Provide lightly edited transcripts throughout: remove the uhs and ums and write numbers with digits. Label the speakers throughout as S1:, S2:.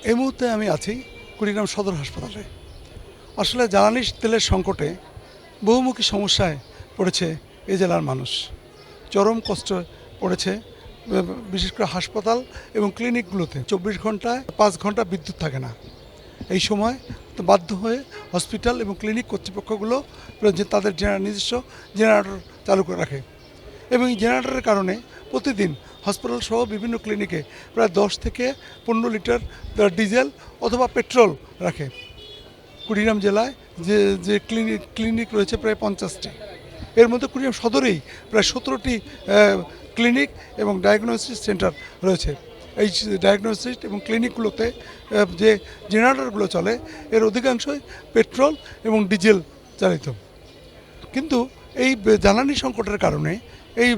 S1: এই মুহূর্তে আমি আছি কুড়িগ্রাম সদর হাসপাতালে। আসলে জ্বালানি তেলের সংকটে বহুমুখী সমস্যায় পড়েছে এই জেলার মানুষ। চরম কষ্ট পড়েছে বিশেষ করে হাসপাতাল এবং ক্লিনিকগুলোতে 24 ঘন্টায় 5 ঘন্টা বিদ্যুৎ থাকে না। এই সময় তো বাধ্য হয়ে হসপিটাল এবং ক্লিনিক কর্তৃপক্ষগুলো যে তাদের নিজস্ব জেনারেটর চালু করে রাখে এবং এই জেনারেটরের কারণে প্রতিদিন হসপিটাল সহ বিভিন্ন ক্লিনিকে প্রায় 10 থেকে 15 লিটার ডিজেল অথবা পেট্রোল রাখে। কুড়িগ্রাম জেলায় যে যে ক্লিনিক রয়েছে প্রায় 50টি, এর মধ্যে কুড়িগ্রাম সদরেই প্রায় 17টি ক্লিনিক এবং ডায়াগনোসিস সেন্টার রয়েছে। এই ডায়াগনোসিস এবং ক্লিনিকগুলোতে যে জেনারেটরগুলো চলে এর অধিকাংশই পেট্রোল এবং ডিজেল চালিত। কিন্তু এই জ্বালানি সংকটের কারণে এই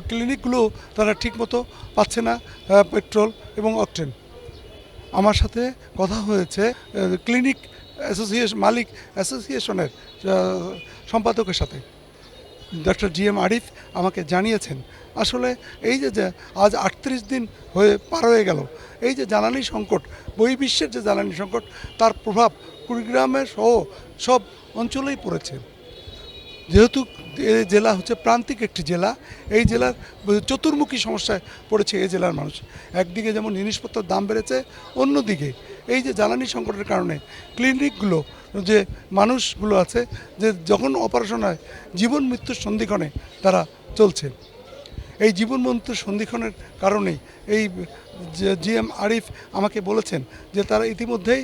S1: ক্লিনিকগুলো তারা ঠিকমতো পাচ্ছে না পেট্রোল এবং অকটেন। আমার সাথে কথা হয়েছে ক্লিনিক মালিক অ্যাসোসিয়েশনের সম্পাদকের সাথে। ডক্টর GM আরিফ আমাকে জানিয়েছেন আসলে এই যে আজ 38 দিন পার হয়ে গেল, এই যে জ্বালানি সংকট, বহির্বিশ্বের যে জ্বালানি সংকট, তার প্রভাব কুড়িগ্রামের সহ সব অঞ্চলেই পড়েছে। যেহেতু এই জেলা হচ্ছে প্রান্তিক একটি জেলা, এই জেলার চতুর্মুখী সমস্যায় পড়েছে এই জেলার মানুষ। একদিকে যেমন জিনিসপত্রের দাম বেড়েছে, অন্যদিকে এই যে জ্বালানি সংকটের কারণে ক্লিনিকগুলো যে মানুষগুলো আছে যে যখন অপারেশন হয় জীবন মৃত্যুর সন্ধিক্ষণে তারা চলছে। এই জীবন মৃত্যুর সন্ধিক্ষণের কারণেই এই GM আরিফ আমাকে বলেছেন যে তারা ইতিমধ্যেই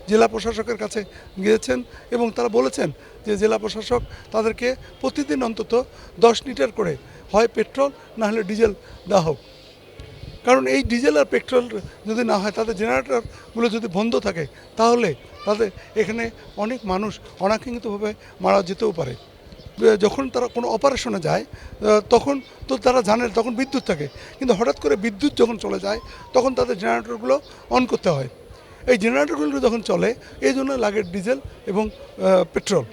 S1: জেলা প্রশাসকের কাছে গিয়েছেন এবং তারা বলেছেন যে জেলা প্রশাসক তাদেরকে প্রতিদিন অন্তত 10 লিটার করে হয় পেট্রোল না হলে ডিজেল দেওয়া হোক। কারণ এই ডিজেল আর পেট্রোল যদি না হয়, তাদের জেনারেটরগুলো যদি বন্ধ থাকে তাহলে তাদের এখানে অনেক মানুষ অনাকাঙ্ক্ষিতভাবে মারা যেতেও পারে। যখন তারা কোনো অপারেশনে যায় তখন তো তারা জানে তখন বিদ্যুৎ থাকে, কিন্তু হঠাৎ করে বিদ্যুৎ যখন চলে যায় তখন তাদের জেনারেটরগুলো অন করতে হয়। এই জেনারেটরগুলো যখন চলে এই জন্য লাগে ডিজেল এবং পেট্রোল।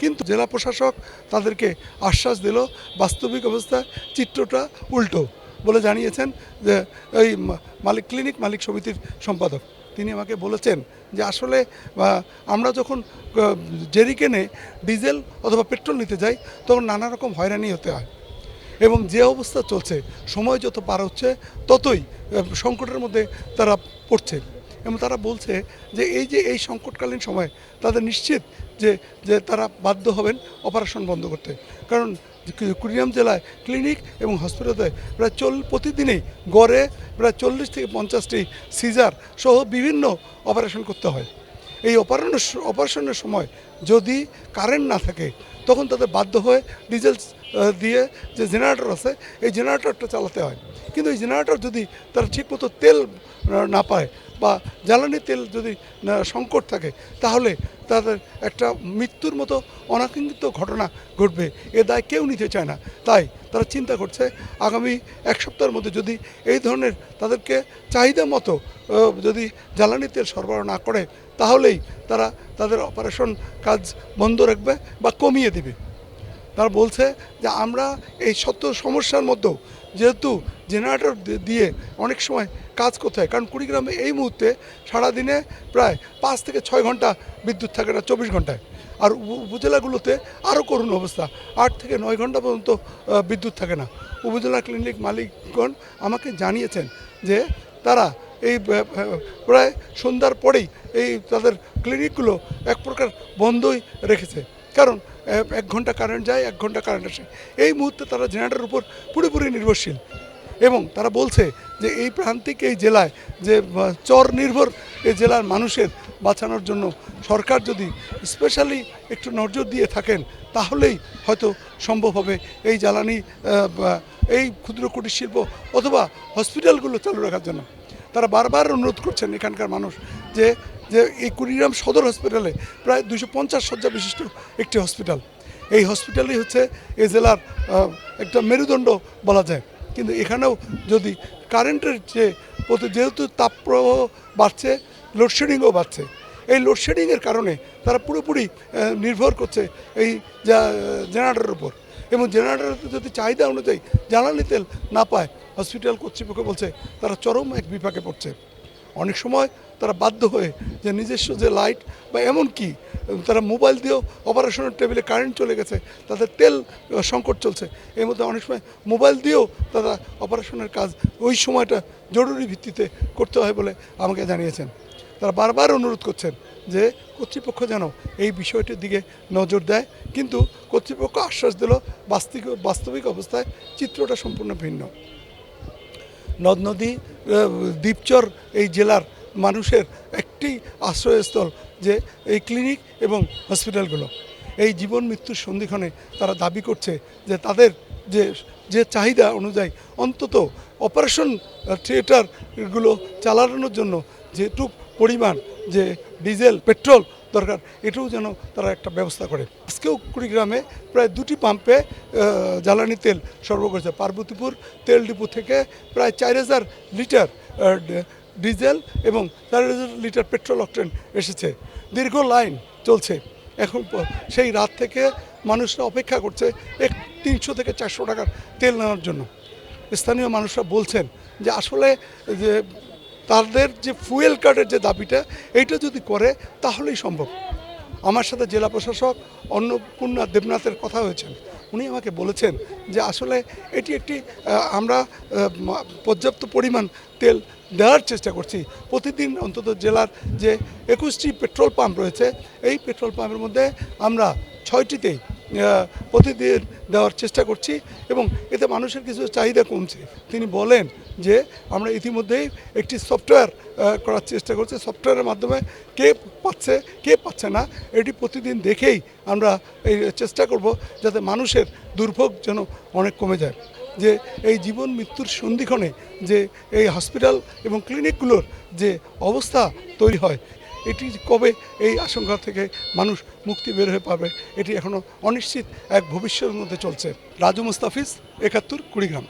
S1: কিন্তু জেলা প্রশাসক তাদেরকে আশ্বাস দিল, বাস্তবিক অবস্থায় চিত্রটা উল্টো বলে জানিয়েছেন যে এই ক্লিনিক মালিক সমিতির সম্পাদক তিনি আমাকে বলেছেন যে আসলে আমরা যখন জেরিকেনে ডিজেল অথবা পেট্রোল নিতে যাই তখন নানা রকম হয়রানি হতে হয় এবং যে অবস্থা চলছে, সময় যত পার হচ্ছে ততই সংকটের মধ্যে তারা পড়ছে। এবং তারা বলছে যে এই সংকটকালীন সময়ে তাদের নিশ্চিত যে তারা বাধ্য হবেন অপারেশন বন্ধ করতে। কারণ কুড়িগ্রাম জেলায় ক্লিনিক এবং হসপিটালে প্রায় প্রতিদিনই গড়ে প্রায় 40 থেকে 50টি সিজার সহ বিভিন্ন অপারেশন করতে হয়। এই অপারেশনের সময় যদি কারেন্ট না থাকে তখন তাদের বাধ্য হয়ে ডিজেল দিয়ে যে জেনারেটর আছে এই জেনারেটরটা চালাতে হয়। কিন্তু এই জেনারেটর যদি তারা ঠিকমতো তেল না পায় বা জ্বালানি তেল যদি সংকট থাকে তাহলে তাদের একটা মৃত্যুর মতো অনাকাঙ্ক্ষিত ঘটনা ঘটবে। এ দায় কেউ নিতে চায় না। তাই তারা চিন্তা করছে আগামী 1 সপ্তাহের মধ্যে যদি এই ধরনের তাদেরকে চাহিদা মতো যদি জ্বালানি তেল সরবরাহ না করে তাহলেই তারা তাদের অপারেশন কাজ বন্ধ রাখবে বা কমিয়ে দেবে। তারা বলছে যে আমরা এই সমস্যার মধ্যেও যেহেতু জেনারেটর দিয়ে অনেক সময় কাজ করতে হয়, কারণ কুড়িগ্রামে এই মুহূর্তে সারাদিনে প্রায় 5 থেকে 6 ঘন্টা বিদ্যুৎ থাকে না 24 ঘন্টায়, আর উপজেলাগুলোতে আরও করুণ অবস্থা, 8 থেকে 9 ঘন্টা পর্যন্ত বিদ্যুৎ থাকে না। উপজেলা ক্লিনিক মালিকগণ আমাকে জানিয়েছেন যে তারা এই প্রায় সন্ধ্যার পরেই এই তাদের ক্লিনিকগুলো এক প্রকার বন্ধই রেখেছে, কারণ 1 ঘন্টা কারেন্ট যায়, 1 ঘন্টা কারেন্ট আসে। এই মুহূর্তে তারা জেনারেটরের উপর পুরোপুরি নির্ভরশীল এবং তারা বলছে যে এই প্রান্তিক এই জেলায় যে চর নির্ভর এই জেলার মানুষের বাঁচানোর জন্য সরকার যদি স্পেশালি একটু নজর দিয়ে থাকেন তাহলেই হয়তো সম্ভব হবে এই জ্বালানি এই ক্ষুদ্র কুটির শিল্প অথবা হসপিটালগুলো চালু রাখার জন্য। তারা বারবার অনুরোধ করছেন এখানকার মানুষ যে এই কুড়িগ্রাম সদর হসপিটালে প্রায় 250 শয্যা বিশিষ্ট একটি হসপিটাল। এই হসপিটালই হচ্ছে এই জেলার একটা মেরুদণ্ড বলা যায়। কিন্তু এখানেও যদি কারেন্টের যেহেতু তাপপ্রবাহ বাড়ছে, লোডশেডিংও বাড়ছে, এই লোডশেডিংয়ের কারণে তারা পুরোপুরি নির্ভর করছে এই জেনারেটরের উপর এবং জেনারেটর যদি চাহিদা অনুযায়ী জ্বালানি তেল না পায় হসপিটাল কর্তৃপক্ষ বলছে তারা চরম এক বিপাকে পড়ছে। অনেক সময় তারা বাধ্য হয়ে যে নিজস্ব যে লাইট বা এমনকি তারা মোবাইল দিয়েও অপারেশনের টেবিলে কারেন্ট চলে গেছে, তাদের তেল সংকট চলছে, এর মধ্যে অনেক সময় মোবাইল দিয়েও তারা অপারেশনের কাজ ওই সময়টা জরুরি ভিত্তিতে করতে হয় বলে আমাকে জানিয়েছেন। তারা বারবার অনুরোধ করছেন যে কর্তৃপক্ষ যেন এই বিষয়টির দিকে নজর দেয়, কিন্তু কর্তৃপক্ষ আশ্বাস দিল বাস্তবিক অবস্থায় চিত্রটা সম্পূর্ণ ভিন্ন। নদ নদী দ্বীপচর এই জেলার মানুষের একটি আশ্রয়স্থল যে এই ক্লিনিক এবং হসপিটালগুলো। এই জীবন মৃত্যুর সন্ধিক্ষণে তারা দাবি করছে যে তাদের যে যে চাহিদা অনুযায়ী অন্তত অপারেশন থিয়েটারগুলো চালানোর জন্য যেটুক পরিমাণ যে ডিজেল পেট্রোল দরকার, এটাও যেন তারা একটা ব্যবস্থা করে। আজকেও কুড়িগ্রামে প্রায় 2টি পাম্পে জ্বালানি তেল সরবরাহ করেছে। পার্বতীপুর তেল ডিপো থেকে প্রায় 4000 লিটার ডিজেল এবং 4000 লিটার পেট্রোল অকটেন এসেছে। দীর্ঘ লাইন চলছে। এখন সেই রাত থেকে মানুষরা অপেক্ষা করছে 300 থেকে 400 টাকার তেল নেওয়ার জন্য। স্থানীয় মানুষরা বলছেন যে আসলে যে তাদের যে ফুয়েল কার্ডের যে দাবিটা, এইটা যদি করে তাহলেই সম্ভব। আমার সাথে জেলা প্রশাসক অন্নপূর্ণা দেবনাথের কথা হয়েছেন। উনি আমাকে বলেছেন যে আসলে এটি একটি আমরা পর্যাপ্ত পরিমাণ তেল দেওয়ার চেষ্টা করছি। প্রতিদিন অন্তত জেলার যে 21টি পেট্রোল পাম্প রয়েছে, এই পেট্রোল পাম্পের মধ্যে আমরা 6টিতেই প্রতিদিন দেওয়ার চেষ্টা করছি এবং এতে মানুষের কিছু চাহিদা কমছে। তিনি বলেন যে আমরা ইতিমধ্যেই একটি সফটওয়্যার করার চেষ্টা করছি। সফটওয়্যারের মাধ্যমে কে পাচ্ছে কে পাচ্ছে না এটি প্রতিদিন দেখেই আমরা এই চেষ্টা করব যাতে মানুষের দুর্ভোগ যেন অনেক কমে যায়। যে এই জীবন মৃত্যুর সন্ধিক্ষণে যে এই হসপিটাল এবং ক্লিনিকগুলোর যে অবস্থা তৈরি হয়, এটি কবে এই আশঙ্কা থেকে মানুষ মুক্তি বের হয়ে পাবে, এটি এখনও অনিশ্চিত এক ভবিষ্যতের মধ্যে চলছে। রাজু মুস্তাফিজ, 71 কুড়িগ্রাম।